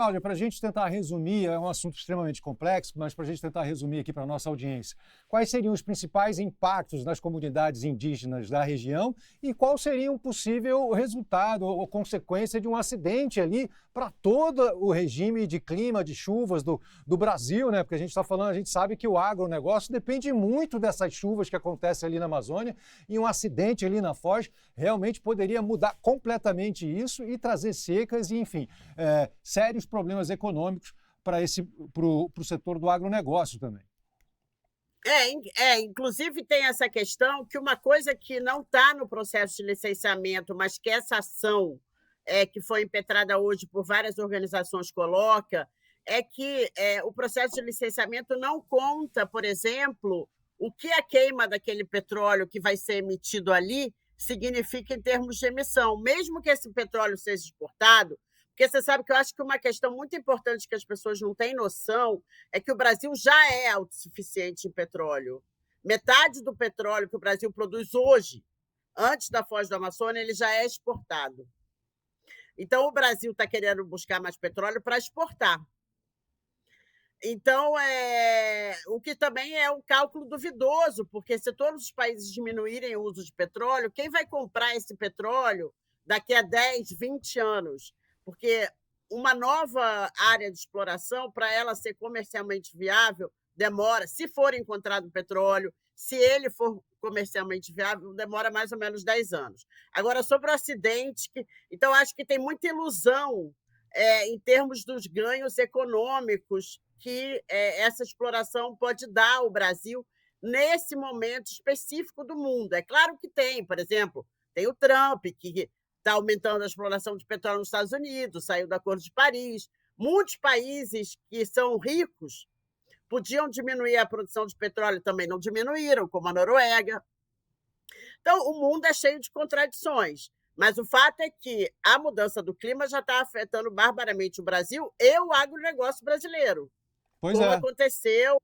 Cláudia, para a gente tentar resumir, é um assunto extremamente complexo, mas para a gente tentar resumir aqui para a nossa audiência, quais seriam os principais impactos nas comunidades indígenas da região e qual seria um possível resultado ou consequência de um acidente ali para todo o regime de clima, de chuvas do Brasil, né? Porque a gente está falando, a gente sabe que o agronegócio depende muito dessas chuvas que acontecem ali na Amazônia e um acidente ali na Foz realmente poderia mudar completamente isso e trazer secas e, enfim, sérios problemas econômicos para o setor do agronegócio também. Inclusive tem essa questão que uma coisa que não está no processo de licenciamento, mas que essa ação que foi impetrada hoje por várias organizações coloca, é que o processo de licenciamento não conta, por exemplo, o que a queima daquele petróleo que vai ser emitido ali significa em termos de emissão. Mesmo que esse petróleo seja exportado, porque você sabe que eu acho que uma questão muito importante que as pessoas não têm noção é que o Brasil já é autossuficiente em petróleo. Metade do petróleo que o Brasil produz hoje, antes da Foz do Amazônia, ele já é exportado. Então, o Brasil está querendo buscar mais petróleo para exportar. Então, o que também é um cálculo duvidoso, porque se todos os países diminuírem o uso de petróleo, quem vai comprar esse petróleo daqui a 10, 20 anos? Porque uma nova área de exploração, para ela ser comercialmente viável, demora, se for encontrado petróleo, se ele for comercialmente viável, demora mais ou menos 10 anos. Agora, sobre o acidente, então acho que tem muita ilusão em termos dos ganhos econômicos que essa exploração pode dar ao Brasil nesse momento específico do mundo. É claro que tem, por exemplo, tem o Trump, que está aumentando a exploração de petróleo nos Estados Unidos, saiu do Acordo de Paris. Muitos países que são ricos podiam diminuir a produção de petróleo, também não diminuíram, como a Noruega. Então, o mundo é cheio de contradições. Mas o fato é que a mudança do clima já está afetando barbaramente o Brasil e o agronegócio brasileiro. Pois Como é. aconteceu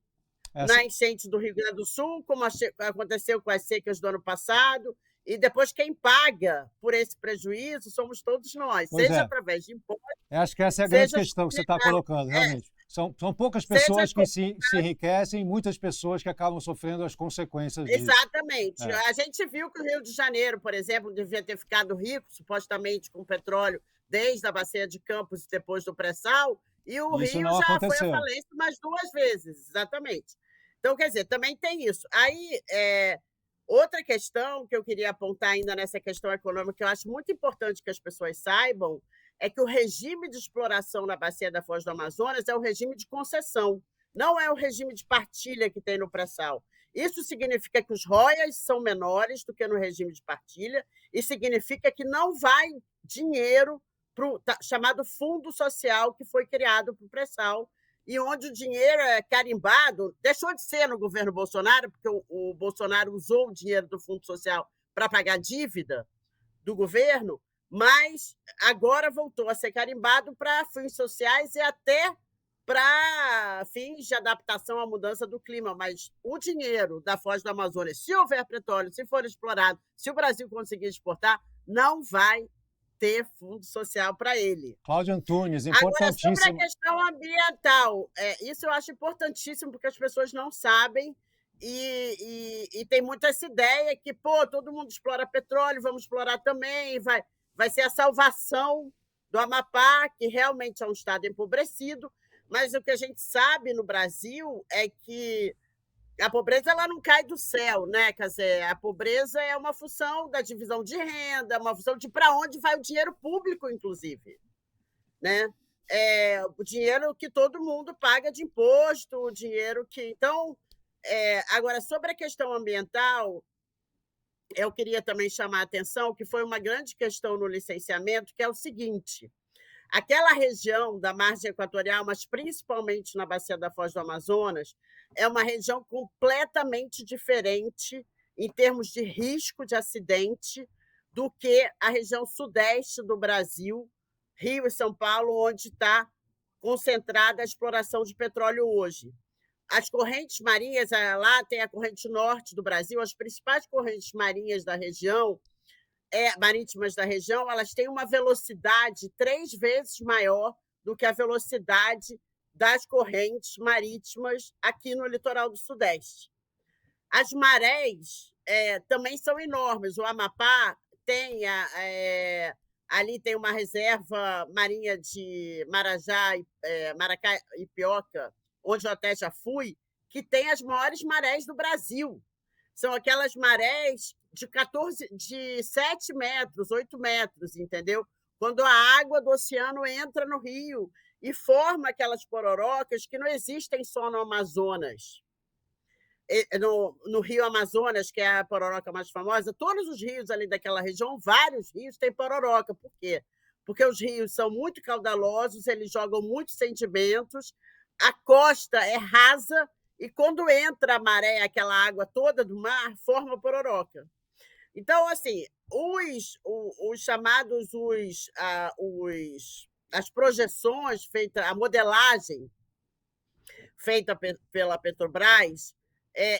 na enchente do Rio Grande do Sul, como aconteceu com as secas do ano passado, e depois quem paga por esse prejuízo somos todos nós, Pois seja é. através de impostos, Acho que essa é a grande seja questão que você está colocando, realmente. São poucas seja pessoas que se enriquecem, muitas pessoas que acabam sofrendo as consequências disso. Exatamente. A gente viu que o Rio de Janeiro, por exemplo, devia ter ficado rico, supostamente, com petróleo, desde a bacia de Campos e depois do pré-sal, e o Isso Rio não já foi à aconteceu. falência mais 2 vezes, exatamente. Então, quer dizer, também tem isso. Aí, outra questão que eu queria apontar ainda nessa questão econômica, que eu acho muito importante que as pessoas saibam, é que o regime de exploração na bacia da Foz do Amazonas é o regime de concessão, não é o regime de partilha que tem no pré-sal. Isso significa que os royalties são menores do que no regime de partilha e significa que não vai dinheiro para o chamado fundo social que foi criado para o pré-sal e onde o dinheiro é carimbado, deixou de ser no governo Bolsonaro, porque o Bolsonaro usou o dinheiro do fundo social para pagar dívida do governo, mas agora voltou a ser carimbado para fins sociais e até para fins de adaptação à mudança do clima. Mas o dinheiro da Foz do Amazonas, se houver petróleo, se for explorado, se o Brasil conseguir exportar, não vai ter fundo social para ele. Cláudia Antunes, Agora, sobre a importantíssimo. questão ambiental, isso eu acho importantíssimo, porque as pessoas não sabem e tem muito essa ideia que, todo mundo explora petróleo, vamos explorar também, vai ser a salvação do Amapá, que realmente é um estado empobrecido, mas o que a gente sabe no Brasil é que a pobreza ela não cai do céu, né? Quer dizer, a pobreza é uma função da divisão de renda, uma função de para onde vai o dinheiro público, inclusive, né? O dinheiro que todo mundo paga de imposto, o dinheiro que... Então, agora, sobre a questão ambiental, eu queria também chamar a atenção que foi uma grande questão no licenciamento, que é o seguinte: aquela região da margem equatorial, mas principalmente na bacia da Foz do Amazonas, é uma região completamente diferente em termos de risco de acidente do que a região sudeste do Brasil, Rio e São Paulo, onde está concentrada a exploração de petróleo hoje. As correntes marinhas, lá tem a corrente norte do Brasil, as principais correntes marinhas da região, marítimas da região, elas têm uma velocidade 3 vezes maior do que a velocidade das correntes marítimas aqui no litoral do Sudeste. As marés também são enormes. O Amapá tem ali tem uma reserva marinha de Marajá, Maracá e Pioca, onde eu até já fui, que tem as maiores marés do Brasil. São aquelas marés de 7 metros, 8 metros, entendeu? Quando a água do oceano entra no rio e forma aquelas pororocas que não existem só no Amazonas. No Rio Amazonas, que é a pororoca mais famosa, todos os rios ali daquela região, vários rios têm pororoca. Por quê? Porque os rios são muito caudalosos, eles jogam muitos sedimentos, a costa é rasa, e quando entra a maré, aquela água toda do mar, forma pororoca. Então, assim, os chamados, as projeções feitas, a modelagem feita pela Petrobras,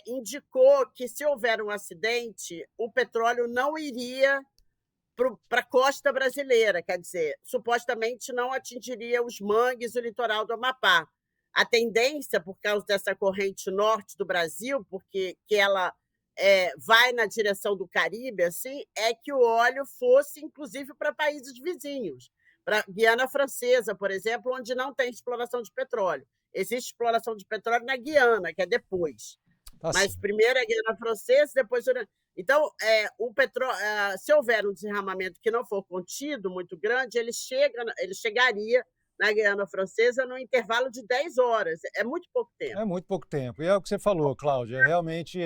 indicou que, se houver um acidente, o petróleo não iria para a costa brasileira, quer dizer, supostamente não atingiria os mangues e o litoral do Amapá. A tendência, por causa dessa corrente norte do Brasil, porque que ela vai na direção do Caribe, assim, é que o óleo fosse, inclusive, para países vizinhos, para Guiana Francesa, por exemplo, onde não tem exploração de petróleo. Existe exploração de petróleo na Guiana, que é depois. Mas primeiro é a Guiana Francesa, depois... Então, o petróleo, se houver um derramamento que não for contido, muito grande, ele chegaria na Guiana Francesa no intervalo de 10 horas. É muito pouco tempo. É muito pouco tempo. E é o que você falou, Cláudia. Realmente,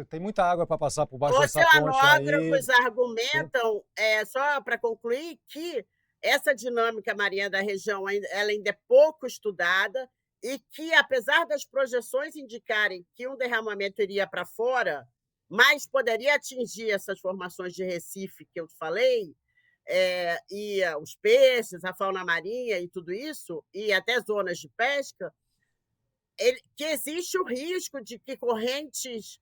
tem muita água para passar por baixo dessa ponte aí. Os oceanógrafos argumentam, só para concluir, que essa dinâmica marinha da região ela ainda é pouco estudada, e que, apesar das projeções indicarem que um derramamento iria para fora, mas poderia atingir essas formações de Recife que eu falei, e os peixes, a fauna marinha e tudo isso, e até zonas de pesca, que existe o risco de que correntes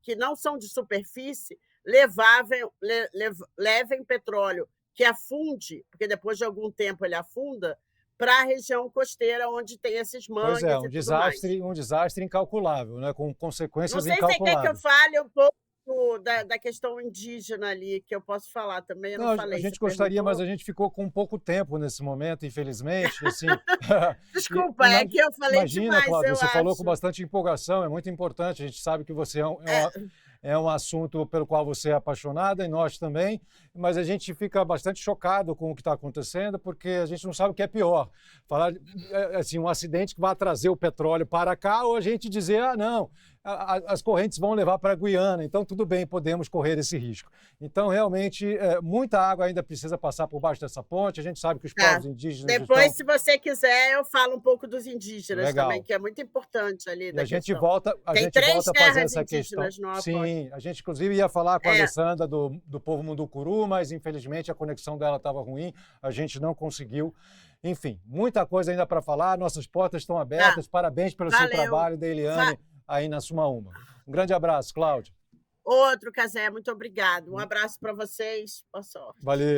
que não são de superfície levem petróleo que afunde, porque depois de algum tempo ele afunda, para a região costeira, onde tem esses mangues. Pois é, um desastre incalculável, né? Com consequências incalculáveis. Não sei se você quer que eu fale um pouco da questão indígena ali, que eu posso falar também, eu não falei. A gente gostaria, mas a gente ficou com pouco tempo nesse momento, infelizmente. Assim. Desculpa, é que eu falei imagina, demais, Cláudia, você falou com acho. bastante empolgação, é muito importante, a gente sabe que você é um assunto pelo qual você é apaixonada, e nós também, mas a gente fica bastante chocado com o que está acontecendo, porque a gente não sabe o que é pior. Falar assim, um acidente que vai trazer o petróleo para cá, ou a gente dizer, não, as correntes vão levar para a Guiana, então tudo bem, podemos correr esse risco. Então, realmente, muita água ainda precisa passar por baixo dessa ponte, a gente sabe que os povos indígenas Depois, se você quiser, eu falo um pouco dos indígenas também, que é muito importante ali. E a gente volta a fazer essa questão. Sim, a gente inclusive ia falar com a Alessandra do povo Munducuru, mas infelizmente a conexão dela estava ruim, a gente não conseguiu. Enfim, muita coisa ainda para falar, nossas portas estão abertas, parabéns pelo seu trabalho, da Eliane, aí na Sumaúma. Um grande abraço, Cláudia. Outro, Cazé, muito obrigado. Um abraço para vocês, boa sorte. Valeu.